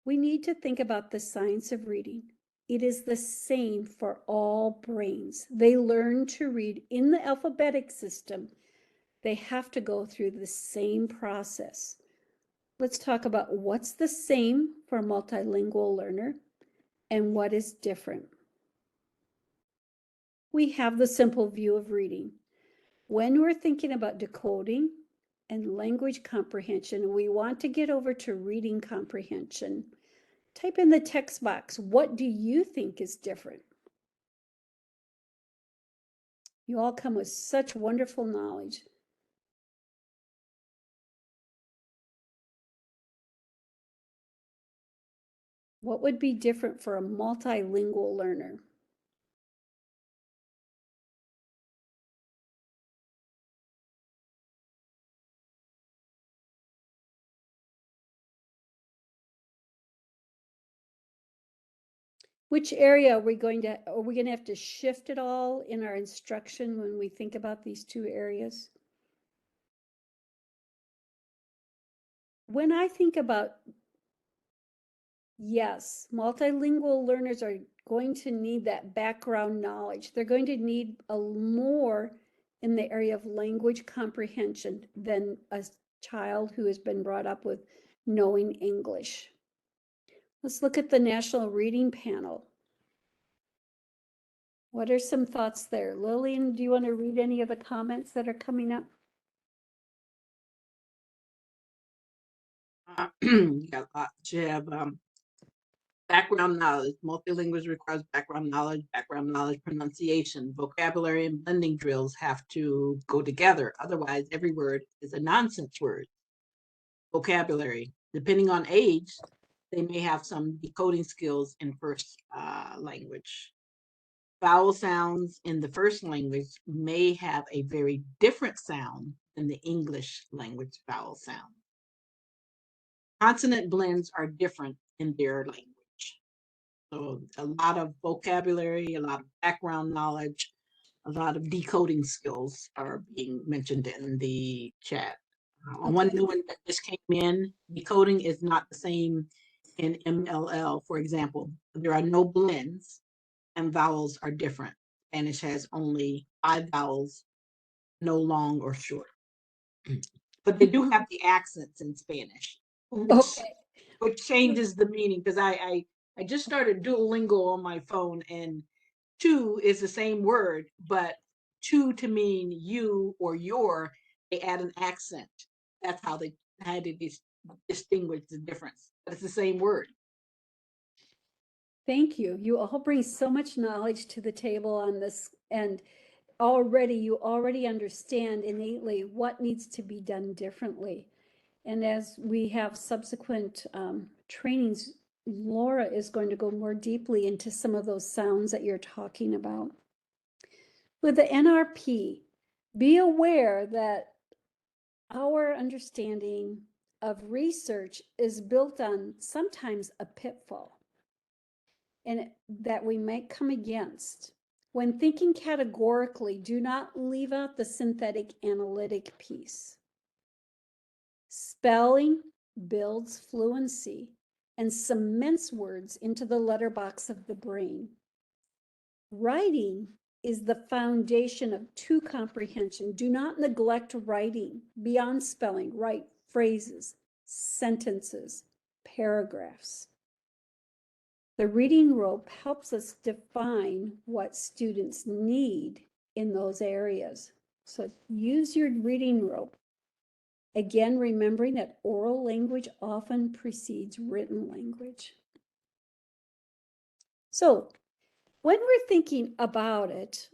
we need to think about the science of reading. It is the same for all brains. They learn to read in the alphabetic system. They have to go through the same process. Let's talk about what's the same for a multilingual learner and what is different. We have the simple view of reading. When we're thinking about decoding and language comprehension, we want to get over to reading comprehension. Type in the text box, what do you think is different? You all come with such wonderful knowledge. What would be different for a multilingual learner? Which area are we going to have to shift it all in our instruction when we think about these 2 areas? When I think about, yes, multilingual learners are going to need that background knowledge. They're going to need more in the area of language comprehension than a child who has been brought up with knowing English. Let's look at the National Reading Panel. What are some thoughts there? Lillian, do you want to read any of the comments that are coming up? You got lots. You have background knowledge. Multilingual requires background knowledge, pronunciation, vocabulary, and blending drills have to go together. Otherwise, every word is a nonsense word. Vocabulary, depending on age, they may have some decoding skills in first language. Vowel sounds in the first language may have a very different sound than the English language vowel sound. Consonant blends are different in their language. So a lot of vocabulary, a lot of background knowledge, a lot of decoding skills are being mentioned in the chat. One new one that just came in, decoding is not the same in MLL, for example. There are no blends and vowels are different. Spanish has only 5 vowels, no long or short. But they do have the accents in Spanish, which changes the meaning, because I just started Duolingo on my phone, and to is the same word, but to mean you or your, they add an accent. That's how they had to distinguish the difference. But it's the same word. Thank you. You all bring so much knowledge to the table on this, and you already understand innately what needs to be done differently. And as we have subsequent trainings, Laura is going to go more deeply into some of those sounds that you're talking about. With the NRP, be aware that our understanding of research is built on sometimes a pitfall, and that we might come against. When thinking categorically, do not leave out the synthetic analytic piece. Spelling builds fluency and cements words into the letterbox of the brain. Writing is the foundation of true comprehension. Do not neglect writing. Beyond spelling, write phrases, sentences, paragraphs. The reading rope helps us define what students need in those areas. So use your reading rope. Again, remembering that oral language often precedes written language. So when we're thinking about it,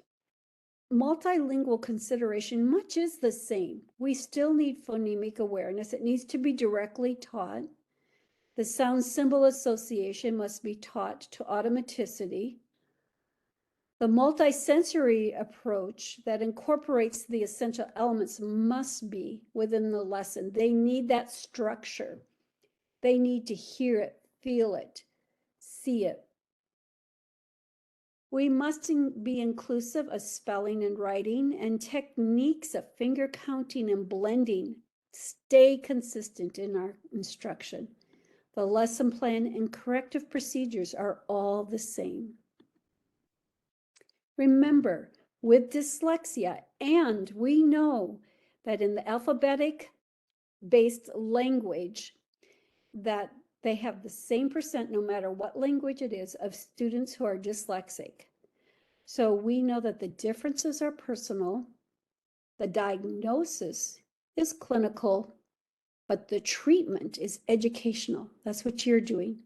multilingual consideration much is the same. We still need phonemic awareness. It needs to be directly taught. The sound symbol association must be taught to automaticity. The multisensory approach that incorporates the essential elements must be within the lesson. They need that structure. They need to hear it, feel it, see it. We must be inclusive of spelling and writing, and techniques of finger counting and blending stay consistent in our instruction. The lesson plan and corrective procedures are all the same. Remember, with dyslexia, and we know that in the alphabetic-based language, that they have the same percent, no matter what language it is, of students who are dyslexic. So we know that the differences are personal, the diagnosis is clinical, but the treatment is educational. That's what you're doing.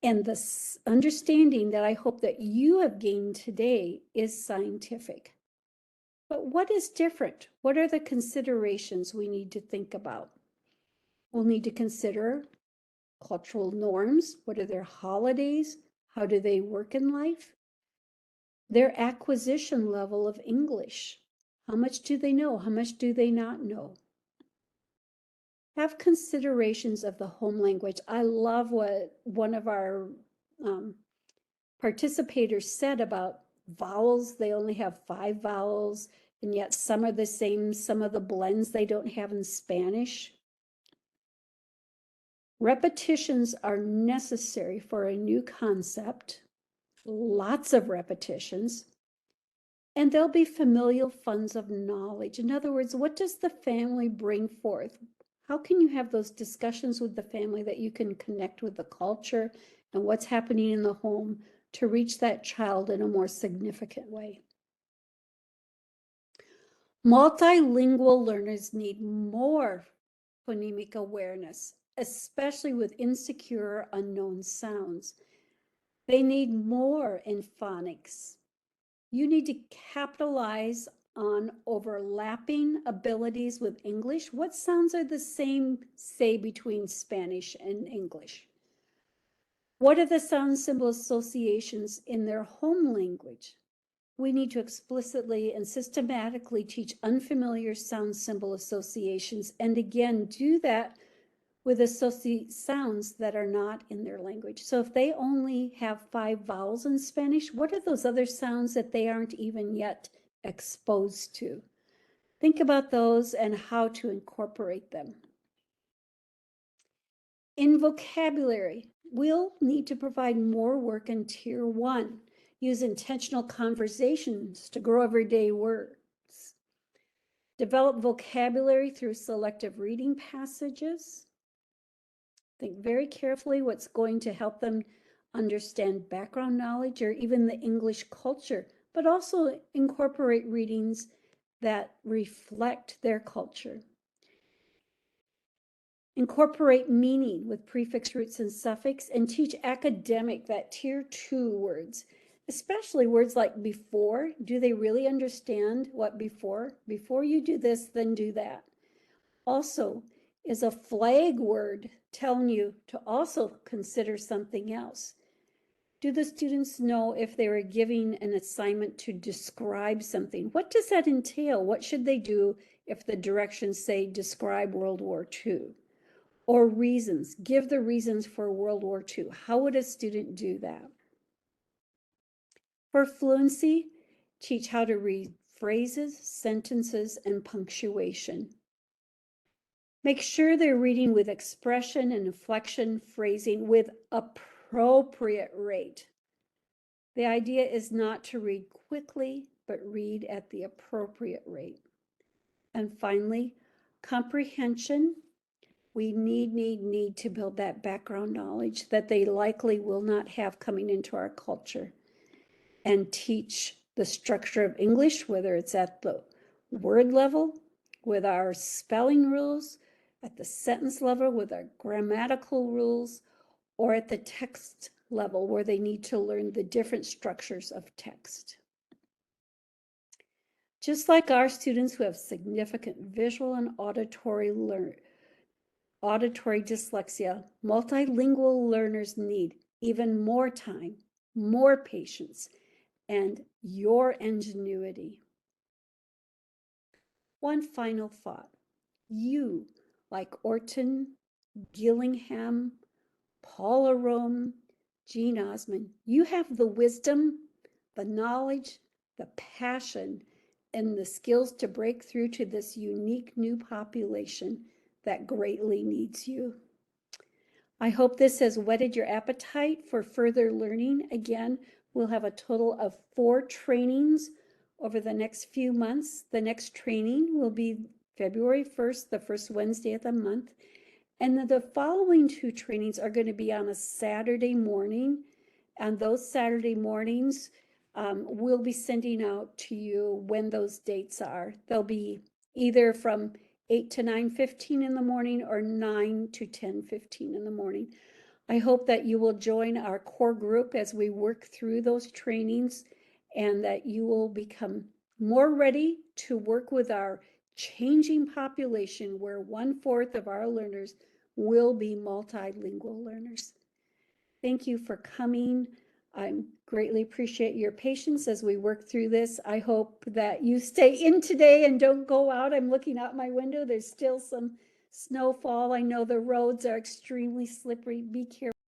And the understanding that I hope that you have gained today is scientific. But what is different? What are the considerations we need to think about? We'll need to consider cultural norms. What are their holidays? How do they work in life? Their acquisition level of English. How much do they know? How much do they not know? Have considerations of the home language. I love what one of our participators said about vowels. They only have 5 vowels, and yet some are the same, some of the blends they don't have in Spanish. Repetitions are necessary for a new concept, lots of repetitions, and there'll be familial funds of knowledge. In other words, what does the family bring forth? How can you have those discussions with the family that you can connect with the culture and what's happening in the home to reach that child in a more significant way? Multilingual learners need more phonemic awareness, especially with insecure, unknown sounds. They need more in phonics. You need to capitalize on overlapping abilities with English. What sounds are the same, say, between Spanish and English? What are the sound symbol associations in their home language? We need to explicitly and systematically teach unfamiliar sound symbol associations, and again, do that with sounds that are not in their language. So if they only have 5 vowels in Spanish, what are those other sounds that they aren't even yet exposed to? Think about those and how to incorporate them. In vocabulary, we'll need to provide more work in Tier 1. Use intentional conversations to grow everyday words. Develop vocabulary through selective reading passages. Think very carefully what's going to help them understand background knowledge or even the English culture, but also incorporate readings that reflect their culture. Incorporate meaning with prefix, roots, and suffix, and teach academic, that Tier 2 words, especially words like before. Do they really understand what before? Before you do this, then do that. Also, is a flag word telling you to also consider something else? Do the students know if they were giving an assignment to describe something? What does that entail? What should they do if the directions say describe World War II? Or reasons, give the reasons for World War II. How would a student do that? For fluency, teach how to read phrases, sentences, and punctuation. Make sure they're reading with expression and inflection, phrasing with appropriate rate. The idea is not to read quickly, but read at the appropriate rate. And finally, comprehension. We need to build that background knowledge that they likely will not have coming into our culture, and teach the structure of English, whether it's at the word level, with our spelling rules, at the sentence level, with our grammatical rules, or at the text level, where they need to learn the different structures of text. Just like our students who have significant visual and auditory dyslexia, multilingual learners need even more time, more patience, and your ingenuity. One final thought. You, like Orton, Gillingham, Paula Rome, Jean Osmond, you have the wisdom, the knowledge, the passion, and the skills to break through to this unique new population that greatly needs you. I hope this has whetted your appetite for further learning. Again, we'll have a total of 4 trainings over the next few months. The next training will be February 1st, the first Wednesday of the month. And the following 2 trainings are going to be on a Saturday morning. And those Saturday mornings, we'll be sending out to you when those dates are. They'll be either from 8 to 9:15 in the morning or 9 to 10:15 in the morning. I hope that you will join our core group as we work through those trainings and that you will become more ready to work with our changing population where 1/4 of our learners will be multilingual learners. Thank you for coming. I greatly appreciate your patience as we work through this. I hope that you stay in today and don't go out. I'm looking out my window. There's still some snowfall. I know the roads are extremely slippery. Be careful.